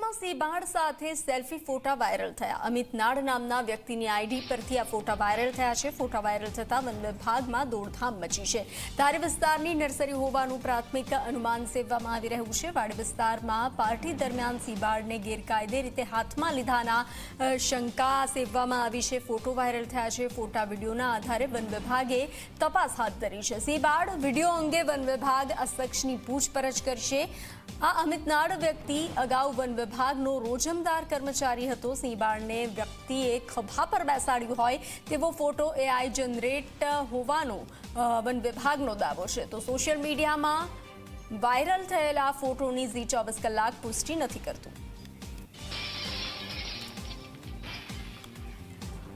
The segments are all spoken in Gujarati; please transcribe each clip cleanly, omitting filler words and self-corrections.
સુરતમાં સિંહ બાળ સાથે સેલ્ફી ફોટા વાયરલ થયા। અમિત નાડ નામના વ્યક્તિની આઈડી પરથી આ ફોટા વાયરલ થયા છે। ફોટા વાયરલ થતા વન વિભાગમાં દોડધામ મચી છે। ધારી વિસ્તારની નર્સરી હોવાનું પ્રાથમિક અનુમાન સેવવામાં આવી રહ્યું છે। વાડી વિસ્તારમાં પાર્ટી દરમિયાન સિંહ બાળને ગેરકાયદે રીતે હાથમાં લીધાના શંકા સેવવામાં આવી છે। ફોટો વાયરલ થયા છે। ફોટા વિડીયોના આધારે વન વિભાગે તપાસ હાથ ધરી છે। સિંહ બાળ વિડીયો અંગે વન વિભાગ આ શખ્સની પૂછપરછ કરશે। આ અમિત નાડ વ્યક્તિ અગાઉ વન વિભાગનો રોજમદાર કર્મચારી હતો। સિંહ બાળને વ્યક્તિએ ખભા પર બેસાડ્યું હોય તેવો ફોટો એઆઈ જનરેટ હોવાનો વન વિભાગનો દાવો છે। તો સોશિયલ મીડિયામાં વાયરલ થયેલા ફોટોની ઝી 24 કલાક પુષ્ટિ નથી કરતું।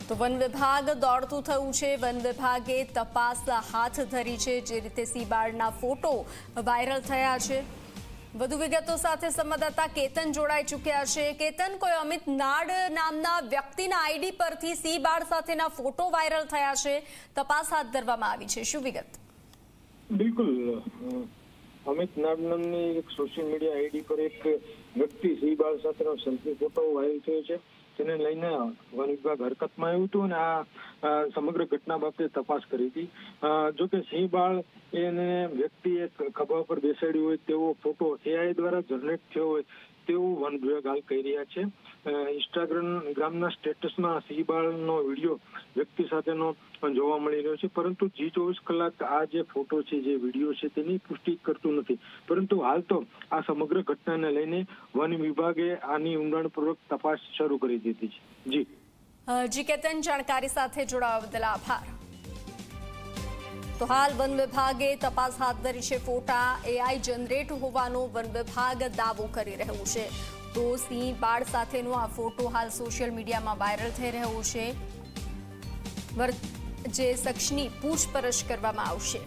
તો વન વિભાગ દોડતું થયું છે। વન વિભાગે તપાસ હાથ ધરી છે। જે રીતે સિંહ બાળના ફોટો વાયરલ થયા છે। વધુ વિગતો સાથે સંવાદદાતા કેતન જોડાઈ ચૂક્યા છે। કેતન, કોઈ અમિત નાડ નામના વ્યક્તિના આઈડી પરથી સિંહ બાળ સાથેના ફોટો વાયરલ થયા છે, તપાસ હાથ ધરવામાં આવી છે, શું વિગત? બિલકુલ, અમિત નાડ નામની એક સોશિયલ મીડિયા આઈડી પર એક વ્યક્તિ સિંહ બાળ સાથેનો સેલ્ફી ફોટો વાયરલ થયો છે। તેને લઈને વન વિભાગ હરકતમાં આવ્યું હતું અને આ સમગ્ર ઘટના બાબતે તપાસ કરી હતી। જોકે સિંહ બાળ એને વ્યક્તિએ ખભા પર બેસાડ્યું હોય તેવો ફોટો એઆઈ દ્વારા જનરેટ થયો હોય તેવું વન વિભાગ હાલ કહી રહ્યા છે। ઇન્સ્ટાગ્રામના સ્ટેટસમાં સિંહ બાળનો વિડીયો વ્યક્તિ સાથેનો જોવા મળી રહ્યો છે, પરંતુ જી 24 કલાક આ જે ફોટો છે, જે વિડીયો છે, તેની પુષ્ટિ કરતું નથી। પરંતુ હાલ તો આ સમગ્ર ઘટનાને લઈને વન વિભાગે આની ઊંડાણપૂર્વક તપાસ શરૂ કરી દીધી છે। જી કેતન, જાણકારી સાથે જોડાવા બદલ આભાર। તો હાલ વન વિભાગે તપાસ હાથ ધરી છે। ફોટા એઆઈ જનરેટ હોવાનો વન વિભાગ દાવો કરી રહ્યું છે। તો સિંહ બાળ સાથેનો આ ફોટો હાલ સોશિયલ મીડિયામાં વાયરલ થઈ રહ્યો છે। જે શખ્સની પૂછપરછ કરવામાં આવશે।